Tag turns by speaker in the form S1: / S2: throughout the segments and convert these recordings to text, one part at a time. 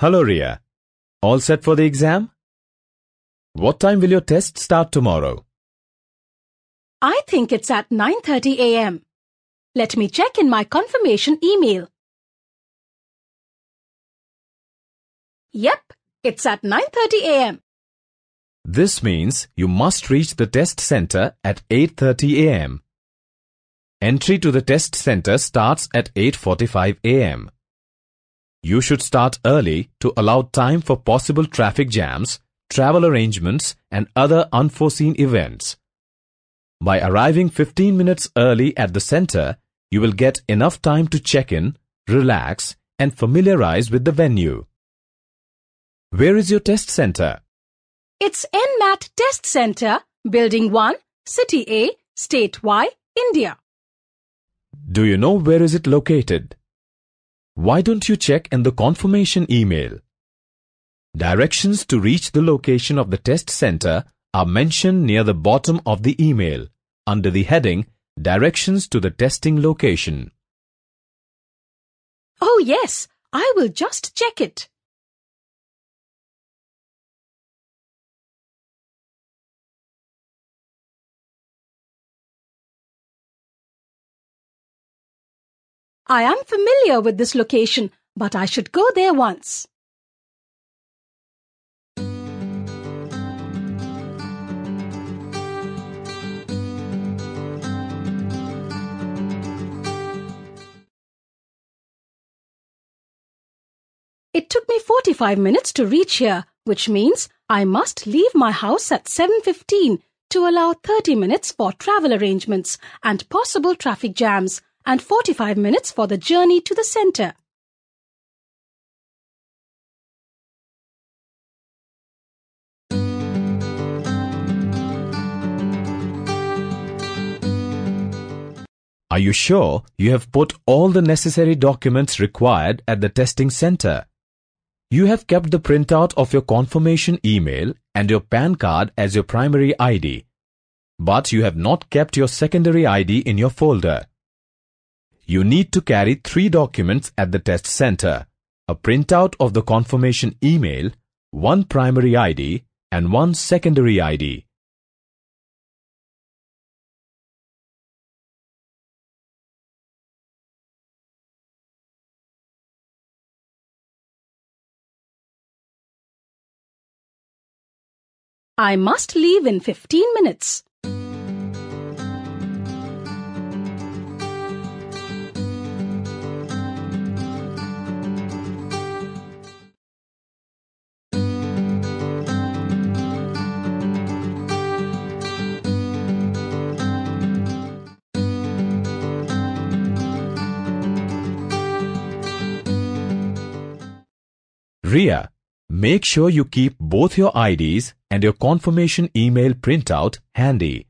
S1: Hello, Ria. All set for the exam? What time will your test start tomorrow?
S2: I think it's at 9:30 a.m. Let me check in my confirmation email. Yep, it's at 9:30 a.m.
S1: This means you must reach the test center at 8:30 a.m. Entry to the test center starts at 8:45 a.m. You should start early to allow time for possible traffic jams, travel arrangements, and other unforeseen events. By arriving 15 minutes early at the center, you will get enough time to check in, relax, and familiarize with the venue. Where is your test center?
S2: It's NMAT Test Center, Building 1, City A, State Y, India.
S1: Do you know where is it located? Why don't you check in the confirmation email? Directions to reach the location of the test center are mentioned near the bottom of the email, under the heading Directions to the Testing Location.
S2: Oh yes, I will just check it. I am familiar with this location, but I should go there once. It took me 45 minutes to reach here, which means I must leave my house at 7:15 to allow 30 minutes for travel arrangements and possible traffic jams, and 45 minutes for the journey to the center.
S1: Are you sure you have put all the necessary documents required at the testing center? You have kept the printout of your confirmation email and your PAN card as your primary ID, but you have not kept your secondary ID in your folder. You need to carry 3 documents at the test center: a printout of the confirmation email, 1 primary ID, and 1 secondary ID.
S2: I must leave in 15 minutes.
S1: Ria, make sure you keep both your IDs and your confirmation email printout handy.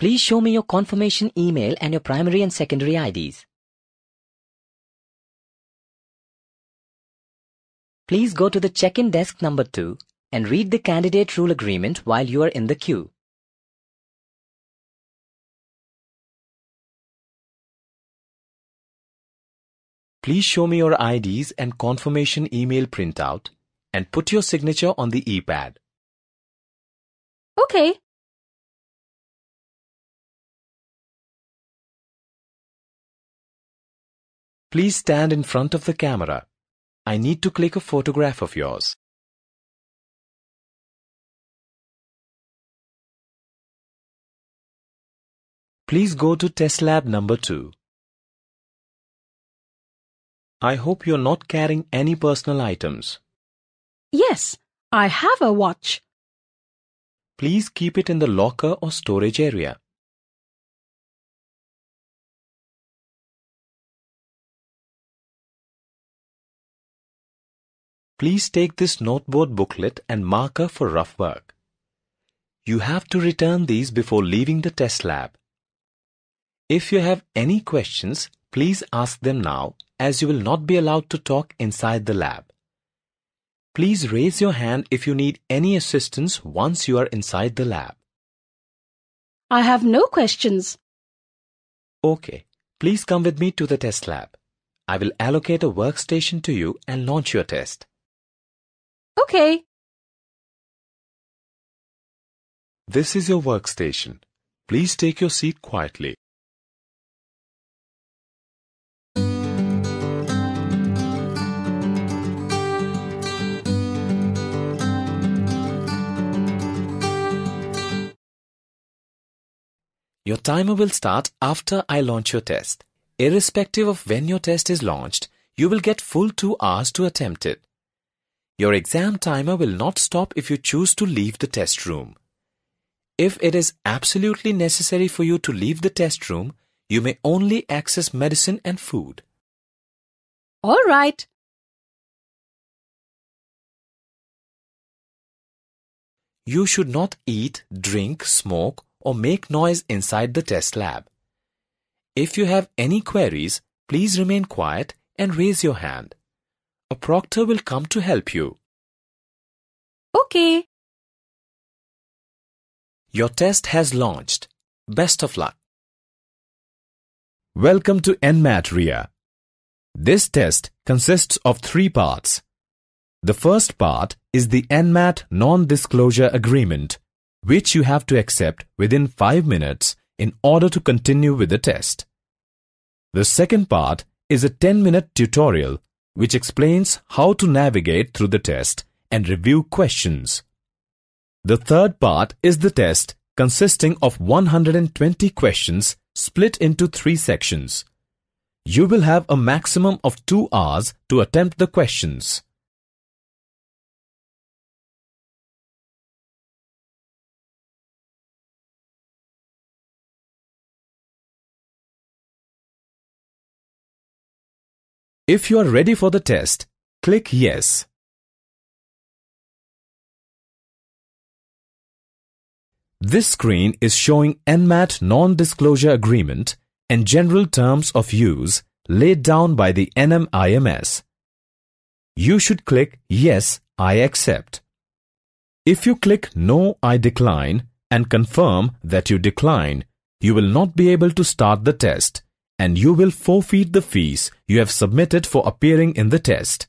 S3: Please show me your confirmation email and your primary and secondary IDs. Please go to the check-in desk number 2 and read the candidate rule agreement while you are in the queue.
S1: Please show me your IDs and confirmation email printout and put your signature on the e-pad.
S2: Okay.
S1: Please stand in front of the camera. I need to click a photograph of yours. Please go to test lab number 2. I hope you're not carrying any personal items.
S2: Yes, I have a watch.
S1: Please keep it in the locker or storage area. Please take this noteboard booklet and marker for rough work. You have to return these before leaving the test lab. If you have any questions, please ask them now, as you will not be allowed to talk inside the lab. Please raise your hand if you need any assistance once you are inside the lab.
S2: I have no questions.
S1: Okay, please come with me to the test lab. I will allocate a workstation to you and launch your test.
S2: Okay.
S1: This is your workstation. Please take your seat quietly. Your timer will start after I launch your test. Irrespective of when your test is launched, you will get full 2 hours to attempt it. Your exam timer will not stop if you choose to leave the test room. If it is absolutely necessary for you to leave the test room, you may only access medicine and food.
S2: All right.
S1: You should not eat, drink, smoke, or make noise inside the test lab. If you have any queries, please remain quiet and raise your hand. A proctor will come to help you.
S2: Okay.
S1: Your test has launched. Best of luck. Welcome to NMAT RIA. This test consists of 3 parts. The first part is the NMAT non-disclosure agreement, which you have to accept within 5 minutes in order to continue with the test. The second part is a 10-minute tutorial which explains how to navigate through the test and review questions. The third part is the test consisting of 120 questions split into 3 sections. You will have a maximum of 2 hours to attempt the questions. If you are ready for the test, click Yes. This screen is showing NMAT non-disclosure agreement and general terms of use laid down by the NMIMS. You should click Yes, I accept. If you click No, I decline and confirm that you decline, you will not be able to start the test, and you will forfeit the fees you have submitted for appearing in the test.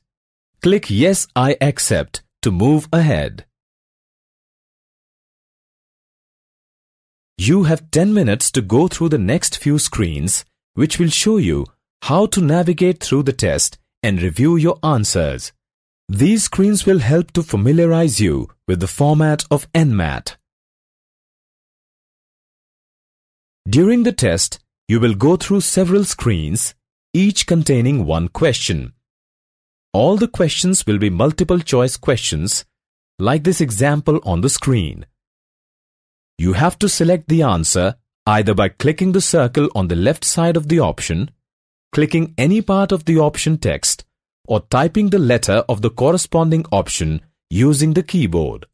S1: Click Yes, I accept to move ahead. You have 10 minutes to go through the next few screens, which will show you how to navigate through the test and review your answers. These screens will help to familiarize you with the format of NMAT. During the test, you will go through several screens, each containing 1 question. All the questions will be multiple choice questions, like this example on the screen. You have to select the answer either by clicking the circle on the left side of the option, clicking any part of the option text, or typing the letter of the corresponding option using the keyboard.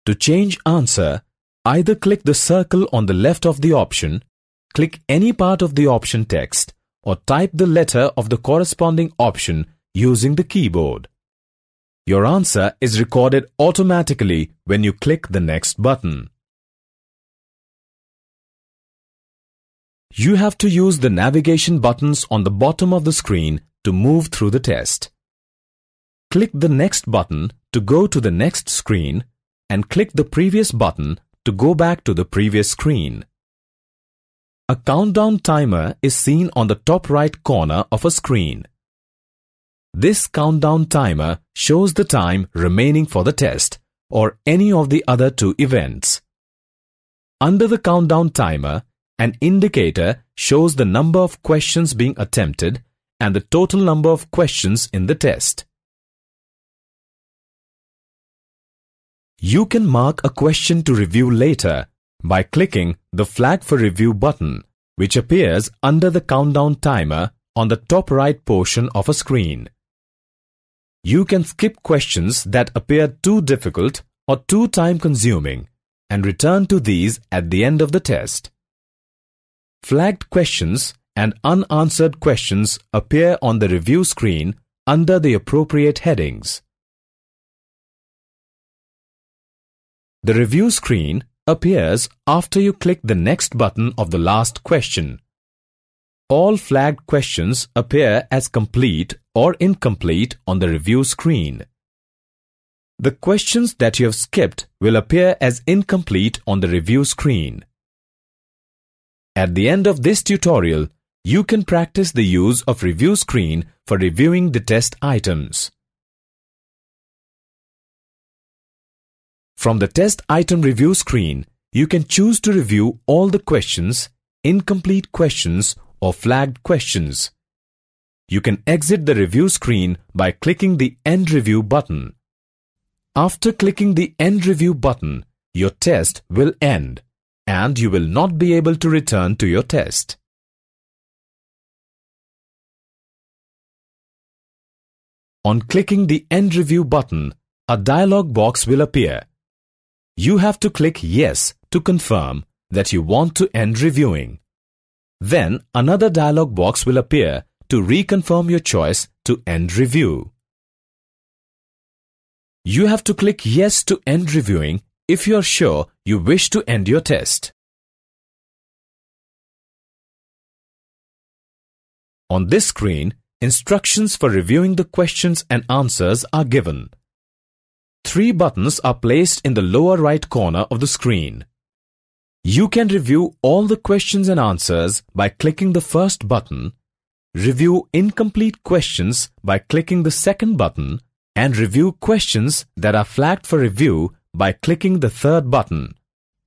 S1: To change answer, either click the circle on the left of the option, click any part of the option text, or type the letter of the corresponding option using the keyboard. Your answer is recorded automatically when you click the next button. You have to use the navigation buttons on the bottom of the screen to move through the test. Click the next button to go to the next screen and click the previous button to go back to the previous screen. A countdown timer is seen on the top right corner of a screen. This countdown timer shows the time remaining for the test or any of the other 2 events. Under the countdown timer, an indicator shows the number of questions being attempted and the total number of questions in the test. You can mark a question to review later by clicking the Flag for Review button, which appears under the countdown timer on the top right portion of a screen. You can skip questions that appear too difficult or too time-consuming and return to these at the end of the test. Flagged questions and unanswered questions appear on the review screen under the appropriate headings. The review screen appears after you click the next button of the last question. All flagged questions appear as complete or incomplete on the review screen. The questions that you have skipped will appear as incomplete on the review screen. At the end of this tutorial, you can practice the use of review screen for reviewing the test items. From the test item review screen, you can choose to review all the questions, incomplete questions, or flagged questions. You can exit the review screen by clicking the End Review button. After clicking the End Review button, your test will end, and you will not be able to return to your test. On clicking the End Review button, a dialog box will appear. You have to click Yes to confirm that you want to end reviewing. Then another dialog box will appear to reconfirm your choice to end review. You have to click Yes to end reviewing if you are sure you wish to end your test. On this screen, instructions for reviewing the questions and answers are given. 3 buttons are placed in the lower right corner of the screen. You can review all the questions and answers by clicking the first button, review incomplete questions by clicking the second button, and review questions that are flagged for review by clicking the third button.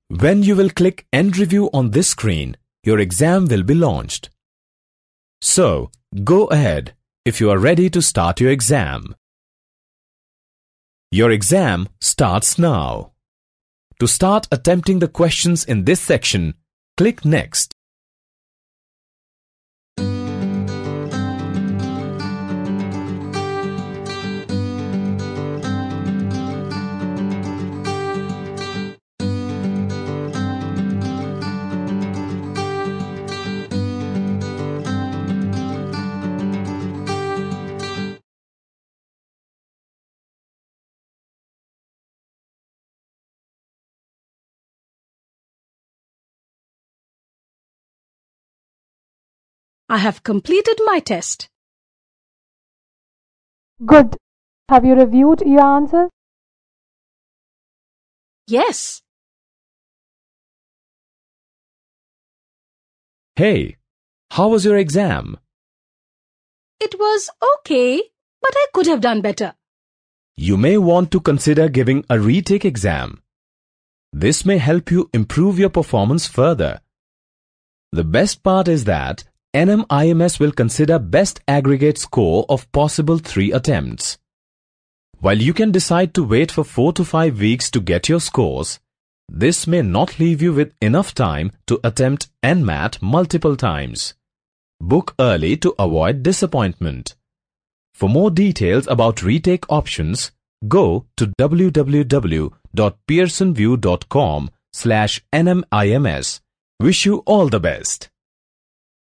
S1: When you will click End Review on this screen, your exam will be launched. So, go ahead if you are ready to start your exam. Your exam starts now. To start attempting the questions in this section, click Next.
S2: I have completed my test.
S4: Good. Have you reviewed your answers?
S2: Yes.
S1: Hey, how was your exam?
S2: It was okay, but I could have done better.
S1: You may want to consider giving a retake exam. This may help you improve your performance further. The best part is that NMIMS will consider best aggregate score of possible 3 attempts. While you can decide to wait for 4 to 5 weeks to get your scores, this may not leave you with enough time to attempt NMAT multiple times. Book early to avoid disappointment. For more details about retake options, go to www.pearsonview.com/NMIMS. Wish you all the best.